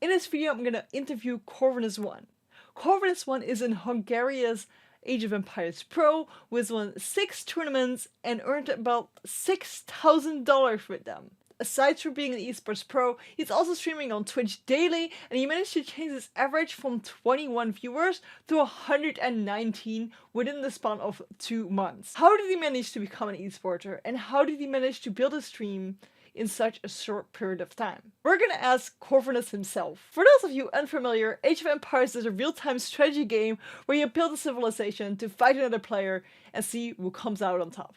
In this video, I'm gonna interview Corvinus 1. Corvinus 1 is in Hungaria's Age of Empires Pro, with won 6 tournaments and earned about $6,000 with them. Aside from being an esports pro, he's also streaming on Twitch daily, and he managed to change his average from 21 viewers to 119 within the span of 2 months. How did he manage to become an esporter, and how did he manage to build a stream in such a short period of time? We're gonna ask Corvinus himself. For those of you unfamiliar, Age of Empires is a real-time strategy game where you build a civilization to fight another player and see who comes out on top.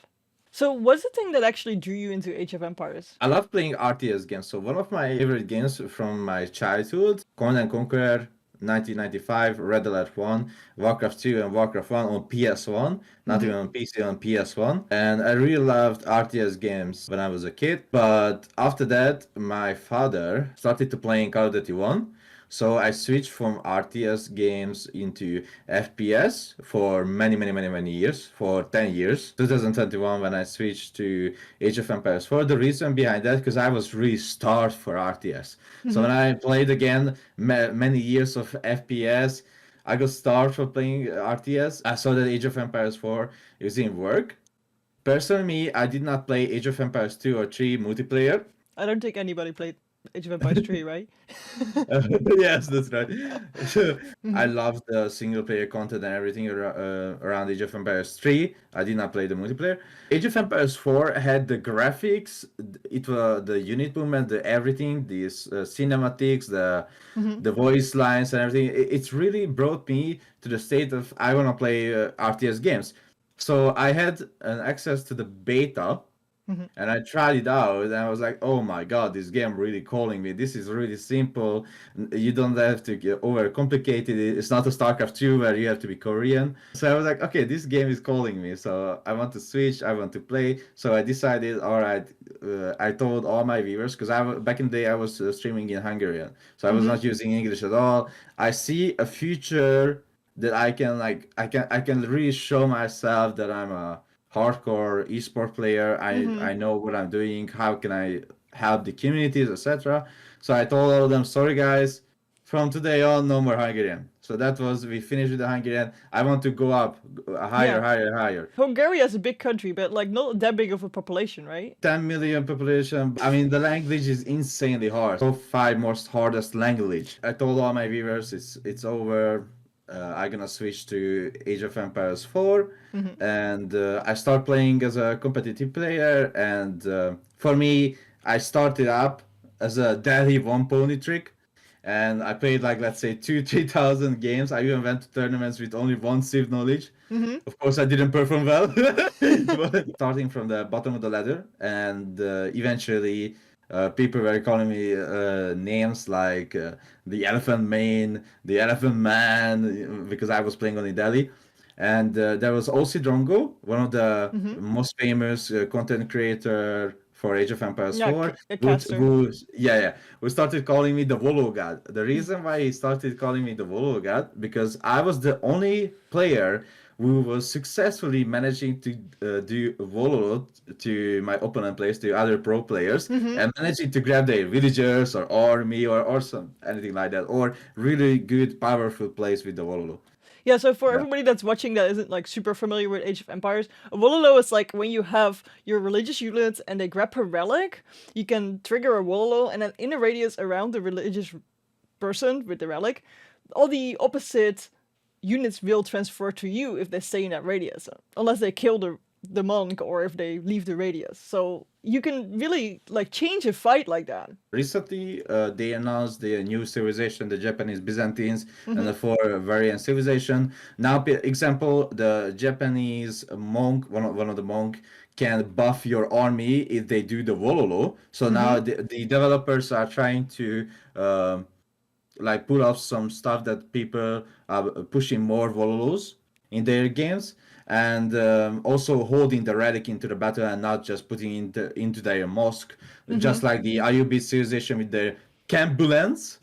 So what's the thing that actually drew you into Age of Empires? I love playing RTS games. So one of my favorite games from my childhood, Command & Conquer 1995, Red Alert 1, Warcraft 2 and Warcraft 1 on PS1, not even on PC, on PS1. And I really loved RTS games when I was a kid. But after that, my father started to playing Call of Duty 1. So I switched from RTS games into FPS for many years, for 10 years. 2021 when I switched to Age of Empires 4. The reason behind that, because I was really starved for RTS. So when I played again many years of FPS, I got starved for playing RTS. I saw that Age of Empires 4 is didn't work. Personally, I did not play Age of Empires 2 or 3 multiplayer. I don't think anybody played Age of Empires 3, right? Yes, that's right. I love the single player content and everything around Age of Empires 3. I did not play the multiplayer. Age of Empires 4 had the graphics, it was the unit movement, the everything, these cinematics, the voice lines and everything. It's really brought me to the state of I want to play RTS games. So I had an access to the beta. And I tried it out and I was like, oh my god, this game really calling me. This is really simple. You don't have to get overcomplicated it. It's not a StarCraft 2 where you have to be Korean. So I was like, okay, this game is calling me. So I want to switch, I want to play. So I decided, all right, I told all my viewers, because back in the day I was streaming in Hungarian. So I was not using English at all. I see a future that I can really show myself that I'm a hardcore esport player. I know what I'm doing. How can I help the communities, etc. So I told all of them, sorry guys, from today on, no more Hungarian. So that was, we finished with the Hungarian. I want to go up higher, higher. Hungary is a big country, but like not that big of a population, right? 10 million population. I mean, the language is insanely hard. Top 5 most hardest language. I told all my viewers it's over. I'm gonna switch to Age of Empires 4, and I start playing as a competitive player. And for me, I started up as a daily one pony trick, and I played like, let's say 3,000 games. I even went to tournaments with only one Civ knowledge. Of course, I didn't perform well. But starting from the bottom of the ladder, and eventually people were calling me names like the Elephant Main, the Elephant Man, because I was playing on Idali. And there was Olsi Drongo, one of the most famous content creator for Age of Empires 4, who started calling me the Volo God. The reason why he started calling me the Volo God, because I was the only player who was successfully managing to do Volo to my opponent players, to other pro players, and managing to grab their villagers or army or some anything like that, or really good, powerful plays with the Volo. Yeah, so for everybody that's watching that isn't like super familiar with Age of Empires, a Wololo is like when you have your religious units and they grab a relic, you can trigger a Wololo, and then in a radius around the religious person with the relic, all the opposite units will transfer to you if they stay in that radius, unless they kill the monk or if they leave the radius. So you can really like change a fight like that. Recently, they announced the new civilization, the Japanese Byzantines, and the 4 variant civilization. Now, example, the Japanese monk, one of the monk, can buff your army if they do the Wololo. So now the developers are trying to like pull off some stuff that people are pushing more Vololos in their games, and also holding the relic into the battle and not just putting it into their mosque, just like the Ayubi civilization with their Cambulans.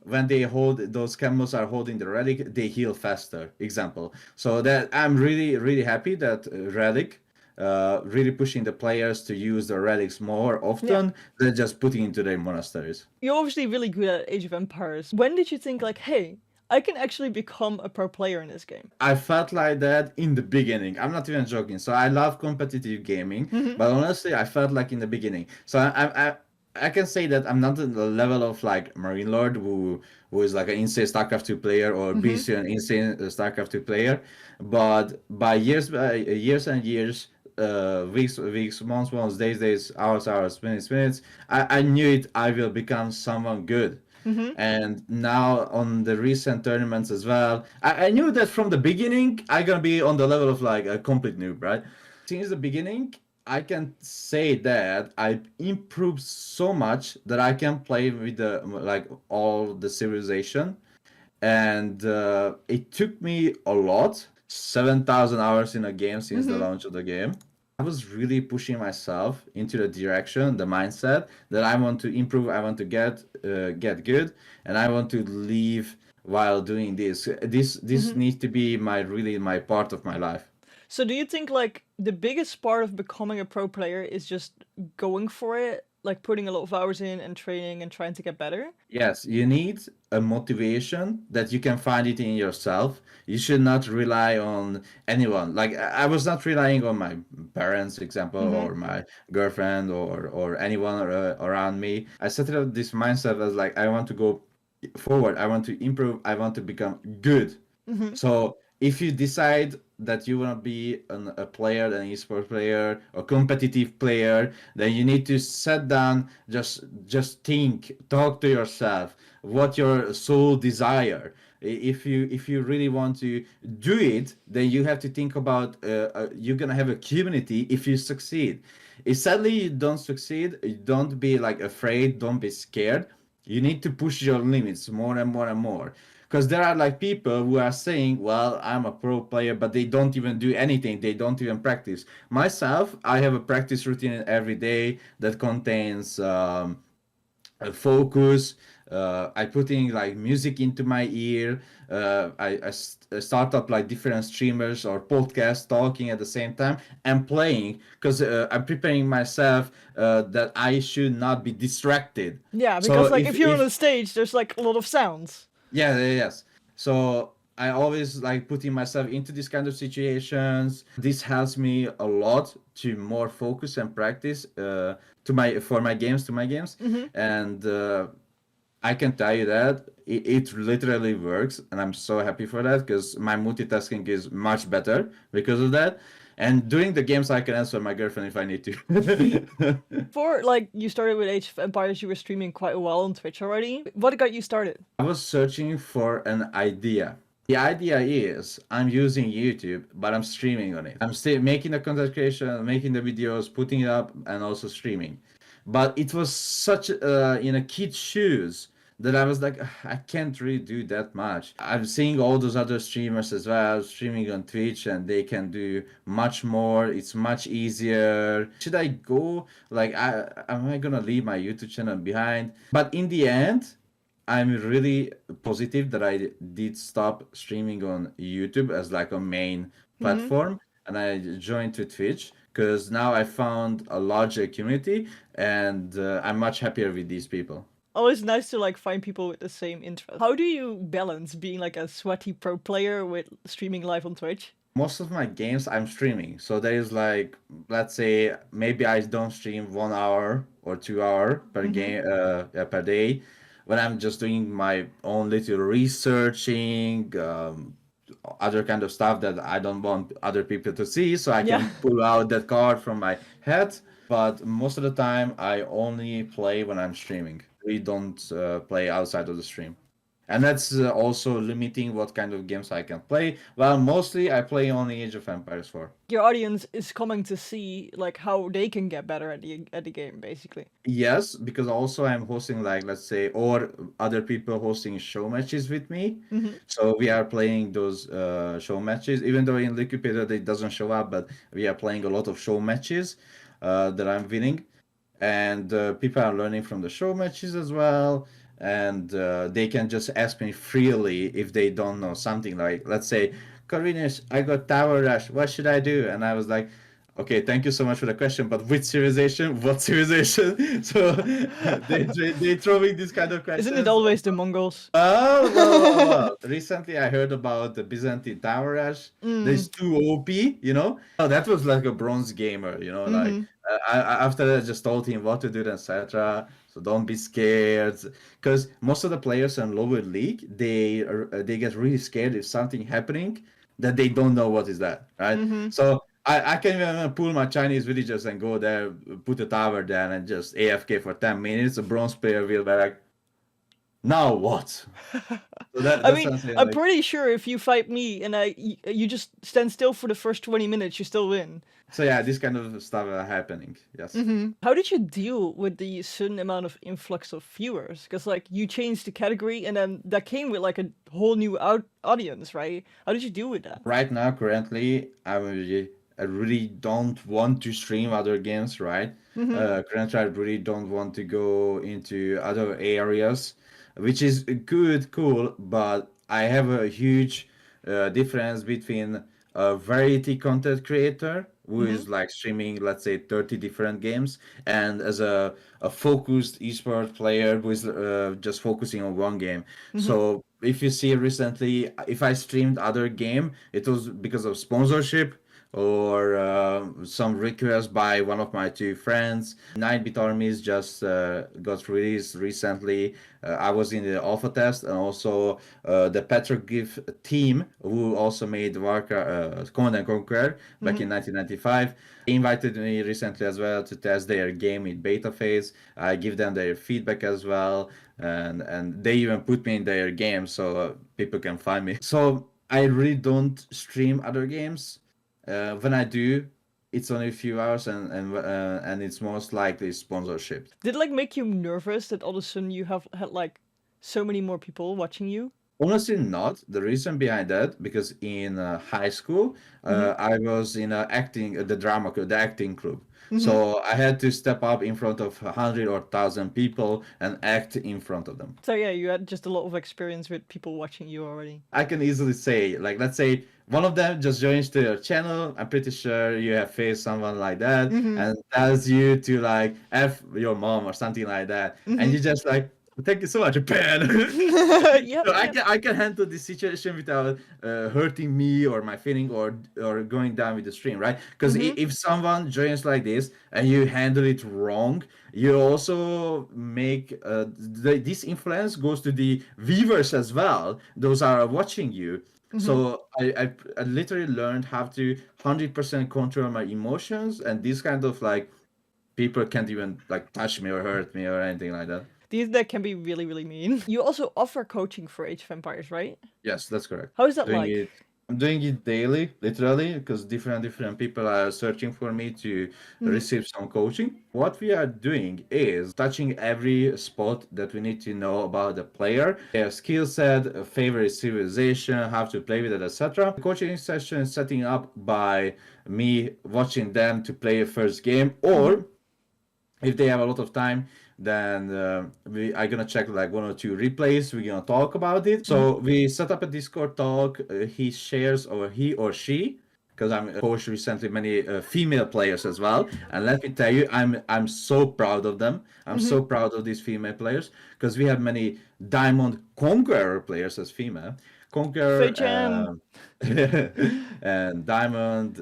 When they hold, those camels are holding the relic, they heal faster, example. So that I'm really happy that relic really pushing the players to use the relics more Yeah. often than just putting into their monasteries. You're obviously really good at Age of Empires. When did you think like, hey, I can actually become a pro player in this game? I felt like that in the beginning. I'm not even joking. So I love competitive gaming, Mm-hmm. but honestly, I felt like in the beginning. So I can say that I'm not at the level of like Marine Lord, who is like an insane StarCraft 2 player, or Mm-hmm. BC, an insane StarCraft 2 player. But by years and years, weeks, months, days, hours, minutes, I knew it. I will become someone good. Mm-hmm. And now on the recent tournaments as well, I knew that from the beginning I gonna be on the level of like a complete noob, right? Since the beginning, I can say that I improved so much that I can play with the like all the civilization, and it took me a lot, 7,000 hours in a game since the Mm-hmm. launch of the game. I was really pushing myself into the direction, the mindset that I want to improve, I want to get good, and I want to leave while doing this. This Mm-hmm. needs to be my part of my life. So do you think like the biggest part of becoming a pro player is just going for it, like putting a lot of hours in and training and trying to get better? Yes, you need a motivation that you can find it in yourself. You should not rely on anyone. Like I was not relying on my parents, example, Mm-hmm. or my girlfriend, or anyone around me. I set up this mindset as like I want to go forward. I want to improve. I want to become good. Mm-hmm. So if you decide that you want to be a player, an esports player, a competitive player, then you need to sit down, just think, talk to yourself, what your soul desire. If you really want to do it, then you have to think about you're gonna have a community if you succeed. If sadly you don't succeed, don't be like afraid, don't be scared. You need to push your limits more and more and more, because there are like people who are saying, well, I'm a pro player, but they don't even do anything, they don't even practice. Myself, I have a practice routine every day that contains focus. I putting like music into my ear. I start up like different streamers or podcasts talking at the same time and playing, because I'm preparing myself that I should not be distracted. Yeah, So because like if if you're on if a stage, there's like a lot of sounds. yes. So I always like putting myself into these kind of situations. This helps me a lot to more focus and practice to my games, Mm-hmm. and I can tell you that it literally works, and I'm so happy for that because my multitasking is much better because of that. And during the games, I can answer my girlfriend if I need to. Before like you started with Age of Empires, you were streaming quite a while on Twitch already. What got you started? I was searching for an idea. The idea is I'm using YouTube, but I'm streaming on it. I'm still making the content creation, making the videos, putting it up, and also streaming. But it was such in a kid's shoes that I was like, "Ugh, I can't really do that much." I'm seeing all those other streamers as well streaming on Twitch, and they can do much more. It's much easier. Should I go? Like, am I gonna leave my YouTube channel behind? But in the end, I'm really positive that I did stop streaming on YouTube as like a main Mm-hmm. platform, and I joined to Twitch because now I found a larger community, and I'm much happier with these people. Always nice to like find people with the same interest. How do you balance being like a sweaty pro player with streaming live on Twitch? Most of my games I'm streaming, so there is like, let's say maybe I don't stream 1 hour or 2 hour per Mm-hmm. game per day, when I'm just doing my own little researching, other kind of stuff that I don't want other people to see, so I Yeah. can pull out that card from my head. But most of the time, I only play when I'm streaming. We don't play outside of the stream. And that's also limiting what kind of games I can play. Well, mostly I play only Age of Empires 4. Your audience is coming to see like how they can get better at the game, basically. Yes, because also I'm hosting like, let's say, or other people hosting show matches with me. Mm-hmm. So we are playing those show matches, even though in Liquidator it doesn't show up, but we are playing a lot of show matches that I'm winning. And people are learning from the show matches as well. And they can just ask me freely if they don't know something. Like, let's say, Corvinus, I got tower rush. What should I do? And I was like, Okay, thank you so much for the question. But which civilization? What civilization? So they throwing these kind of Isn't it questions. always the Mongols? Well. Recently, I heard about the Byzantine Tower Rush. There's Mm. two OP, you know. Oh, that was like a bronze gamer, you know. Like Mm-hmm. after I just told him what to do, etc. So don't be scared, because most of the players in lower league they get really scared if something happening that they don't know what is that, right? Mm-hmm. So I can even pull my Chinese villagers and go there, put a tower there, and just AFK for 10 minutes. A bronze player will be like, now what? So I that's mean, what I'm saying. I'm Like, pretty sure if you fight me and you just stand still for the first 20 minutes, you still win. so yeah, this kind of stuff are happening. Yes. Mm-hmm. How did you deal with the sudden amount of influx of viewers? Because like you changed the category and then that came with like a whole new audience, right? How did you deal with that? Right now, currently, I really don't want to stream other games, right? Mm-hmm. Currently, I really don't want to go into other areas, which is good, cool, but I have a huge difference between a variety content creator who Mm-hmm. is like streaming, let's say, 30 different games, and as a focused esports player who is just focusing on one game. Mm-hmm. So if you see recently, if I streamed other game, it was because of sponsorship or some request by one of my two friends. 9-bit armies just got released recently. I was in the alpha test, and also the Petroglyph team, who also made Command and Conquer back Mm-hmm. in 1995, invited me recently as well to test their game in beta phase. I give them their feedback as well, and they even put me in their game so people can find me. So I really don't stream other games. When I do, it's only a few hours, and it's most likely sponsorship. Did it like make you nervous that all of a sudden you have had like so many more people watching you? Honestly, not. The reason behind that, because in high school, Mm-hmm. I was in acting, the drama club, the acting club. Mm-hmm. So I had to step up in front of 100 or 1,000 people and act in front of them. So yeah, you had just a lot of experience with people watching you already. I can easily say, like, let's say one of them just joins to your channel. I'm pretty sure you have faced someone like that Mm-hmm. and tells you to like F your mom or something like that, and Mm-hmm. you just like, thank you so much, Japan. Yep, So I yep. can handle this situation without hurting me or my feeling or going down with the stream, right? Because Mm-hmm. if someone joins like this and you handle it wrong, you also make this influence goes to the viewers as well. Those are watching you. Mm-hmm. So I literally learned how to 100% control my emotions, and this kind of like people can't even like touch me or hurt me or anything like that. These that can be really, really mean. You also offer coaching for Age of Empires, right? Yes, that's correct. How is that Doing like? it. I'm doing it daily, literally, because different people are searching for me to Mm-hmm. receive some coaching. What we are doing is touching every spot that we need to know about the player, their skill set, favorite civilization, how to play with it, etc. The coaching session is setting up by me watching them to play a first game, Mm-hmm. or if they have a lot of time, then we are gonna check like one or two replays. We're gonna talk about it. Mm-hmm. So we set up a Discord talk. He shares, or he or she, because I'm coached recently many female players as well. And let me tell you, I'm so proud of them. I'm Mm-hmm. so proud of these female players, because we have many Diamond Conqueror players as female. Conqueror, Fei Chan. and diamond,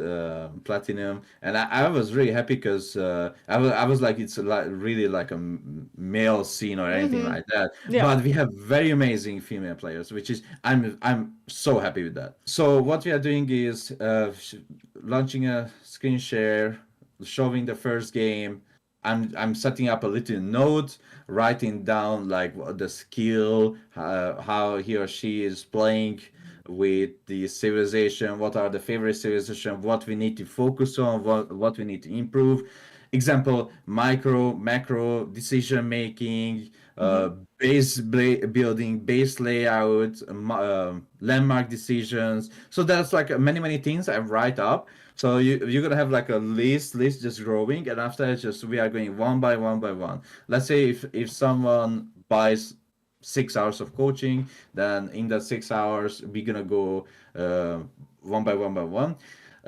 platinum, and I was really happy because I was like, it's like really like a male scene or anything Mm-hmm. like that, Yeah. but we have very amazing female players, which is I'm so happy with that. So what we are doing is launching a screen share, showing the first game. I'm setting up a little note, writing down like the skill, how he or she is playing with the civilization, what are the favorite civilization, what we need to focus on, what we need to improve. Example, micro, macro decision making, Mm-hmm. building, base layout, landmark decisions. So that's like many things I write up. So you're gonna have like a list just growing, and after that, just we are going one by one by one. Let's say if someone buys 6 hours of coaching, then in that 6 hours we're gonna go one by one by one.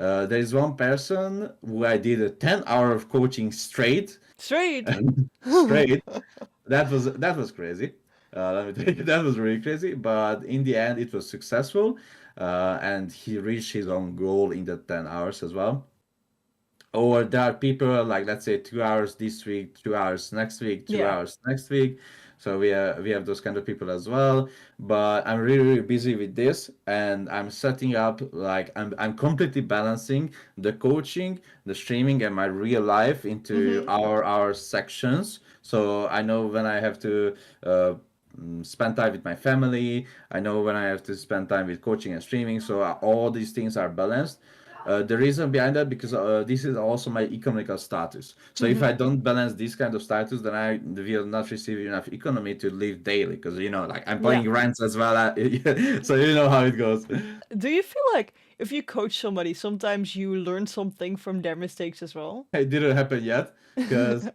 There is one person who I did a 10 hour of coaching straight. Straight. Straight. That was crazy. Let me tell you, that was really crazy. But in the end, it was successful, and he reached his own goal in the 10 hours as well. Or there are people like, let's say, 2 hours this week, 2 hours next week, two Yeah. hours next week. So we have those kind of people as well. But I'm really, really busy with this, and I'm setting up, like, I'm completely balancing the coaching, the streaming, and my real life into Mm-hmm. our sections. So I know when I have to uh, spend time with my family. I know when I have to spend time with coaching and streaming. So all these things are balanced. The reason behind that, because this is also my economical status. So if I Mm-hmm. don't balance this kind of status, then I will not receive enough economy to live daily. Because like I'm Yeah. paying rents as well. So you know how it goes. Do you feel like if you coach somebody, sometimes you learn something from their mistakes as well? It didn't happen yet, because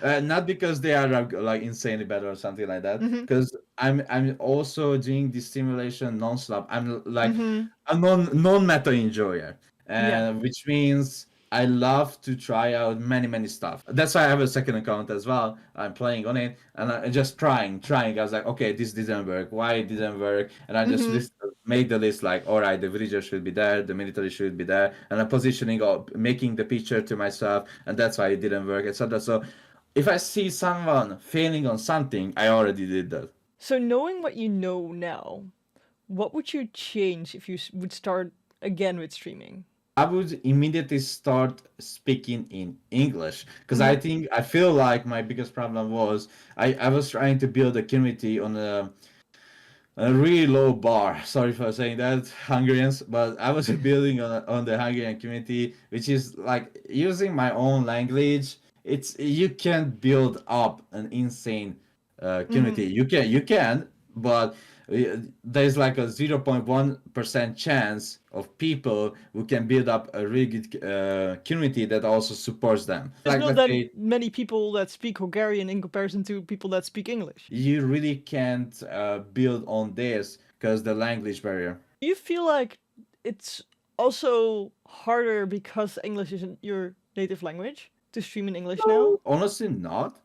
not because they are like insanely bad or something like that. Mm-hmm. Because I'm also doing this simulation non-stop. I'm like Mm-hmm. a non-meta enjoyer, Yeah. and which means I love to try out many stuff. That's why I have a second account as well. I'm playing on it, and I'm just trying. I was like, okay, this didn't work. Why it didn't work? And I just Mm-hmm. make the list, like, all right, the villager should be there, the military should be there, and I'm positioning up, making the picture to myself, and that's why it didn't work, etc. So if I see someone failing on something, I already did that. So knowing what you know now, what would you change if you would start again with streaming? I would immediately start speaking in English, because Mm-hmm. I feel like my biggest problem was I was trying to build a community on a really low bar. Sorry for saying that, Hungarians, but I was building on the Hungarian community, which is like using my own language. It's You can build up an insane Mm-hmm. community. You can, but there's like a 0.1% chance of people who can build up a really good community that also supports them. There's Like, not let's that say many people that speak Hungarian in comparison to people that speak English. you really can't build on this because the language barrier. Do you feel like it's also harder because English isn't your native language to stream in English now? No, honestly, not.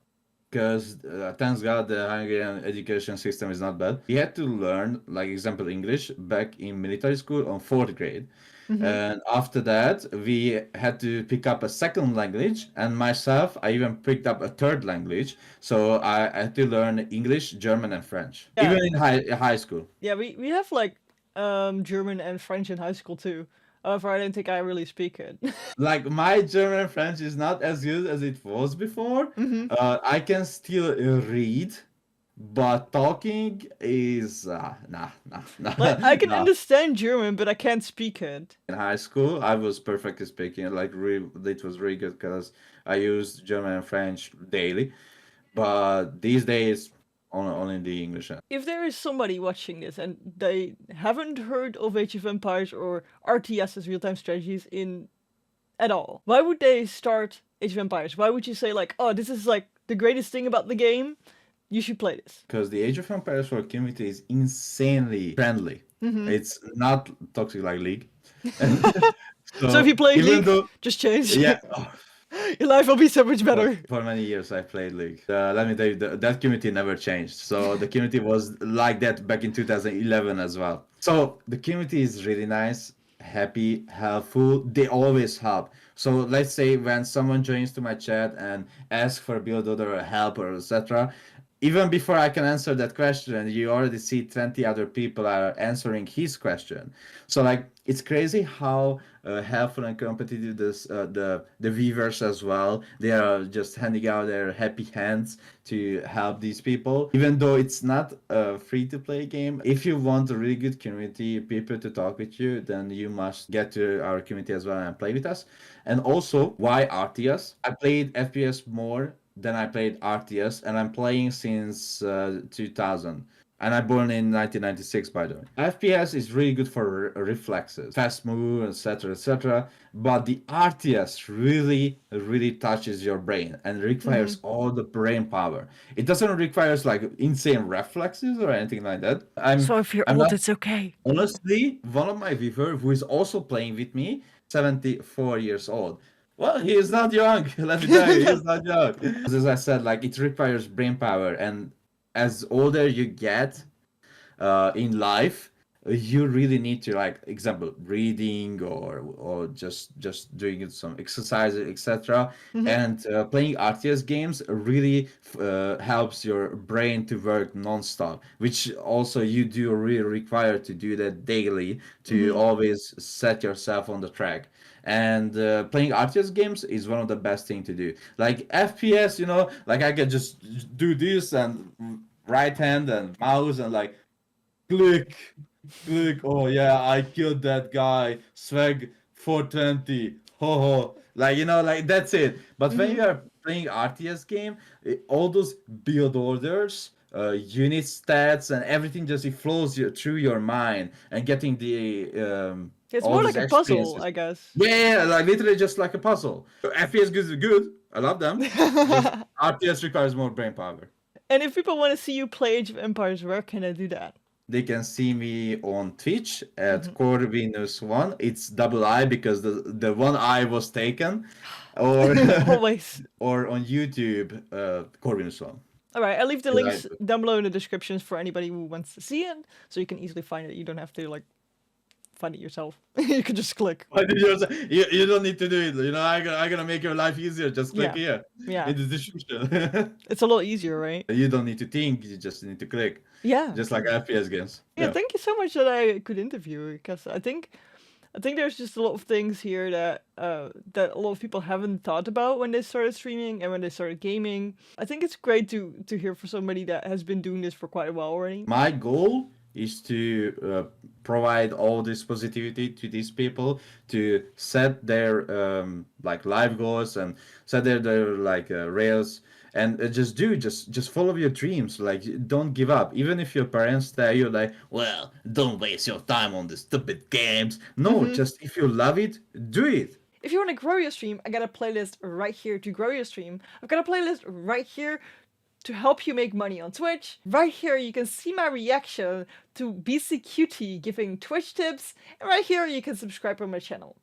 Because thanks God the Hungarian education system is not bad. We had to learn, like example, English back in military school on fourth grade. Mm-hmm. And after that, we had to pick up a second language. And myself, I even picked up a third language. So I had to learn English, German, and French, Yeah, even in high school. yeah. We have like German and French in high school too. However, I don't think I really speak it. Like, my German and French is not as good as it was before. Mm-hmm. I can still read, but talking is Like I can nah. understand German, but I can't speak it. In high school, I was perfectly speaking. Like, it was really good because I used German and French daily. But these days, only the English. If there is somebody watching this and they haven't heard of Age of Empires or RTS's real-time strategies in at all, why would they start Age of Empires? Why would you say like, oh, this is like the greatest thing about the game? You should play this. Because the Age of Empires for community is insanely friendly. It's not toxic like League. So if So you play even League, though, just change. yeah, Your life will be so much better. for many years I played League. Let me tell you, that community never changed. So the community was like that back in 2011 as well. So the community is really nice, happy, helpful. They always help. So let's say when someone joins to my chat and asks for a build or a help or etc. Even before I can answer that question, you already see 20 other people are answering his question. So like, it's crazy how helpful and competitive the viewers as well. They are just handing out their happy hands to help these people. Even though it's not a free to play game, if you want a really good community, people to talk with you, then you must get to our community as well and play with us. And also, why RTS? I played FPS more than I played RTS, and I'm playing since 2000. And I born in 1996, by the way. FPS is really good for reflexes, fast move, etc., etc. But the RTS really touches your brain and requires all the brain power. It doesn't require like insane reflexes or anything like that. So if you're I'm old, not it's okay. Honestly, one of my viewers who is also playing with me 74 years old. Well, he is not young. Let me tell you, he is not young. As I said, like it requires brain power, and as older you get, in life, you really need to, like example, reading or just doing some exercises, etc. Mhm. And playing RTS games really helps your brain to work non-stop, which also you do really require to do that daily to Mhm. always set yourself on the track. And playing RTS games is one of the best thing to do. Like FPS, like I can just do this and right hand and mouse and like click, click. Oh yeah, I killed that guy. Swag 420. Ho ho. Like like that's it. But when you Mhm. are playing RTS game, all those build orders, unit stats, and everything just it flows through your mind and getting the It's all more these like a puzzle, experiences. I guess. Yeah, like literally just like a puzzle. FPS is good. I love them. Just RTS requires more brain power. And if people want to see you play Age of Empires, where can I do that? They can see me on Twitch at Mhm. Corvinus1. It's double I because the one I was taken, or Always. or on YouTube, Corvinus1. All right, I'll leave the Because I links down below in the descriptions for anybody who wants to see it, so you can easily find it. You don't have to like find it yourself. You can just click. Why did you don't need to do it. I'm gonna make your life easier. Just click Yeah, here yeah. in the description. It's a lot easier, right? You don't need to think. You just need to click, Yeah. just like FPS games. Yeah, Yeah. thank you so much that I could interview you, because I think there's just a lot of things here that that a lot of people haven't thought about when they started streaming and when they started gaming. I think it's great to hear from somebody that has been doing this for quite a while already. My goal is to provide all this positivity to these people to set their like life goals and set their like rails and just follow your dreams, like don't give up even if your parents tell you like, well, don't waste your time on the stupid games. No, Hmm. just if you love it, do it. If you want to grow your stream, I got a playlist right here to grow your stream. I've got a playlist right here to help you make money on Twitch. Right here you can see my reaction to BCQT giving Twitch tips, and right here you can subscribe on my channel.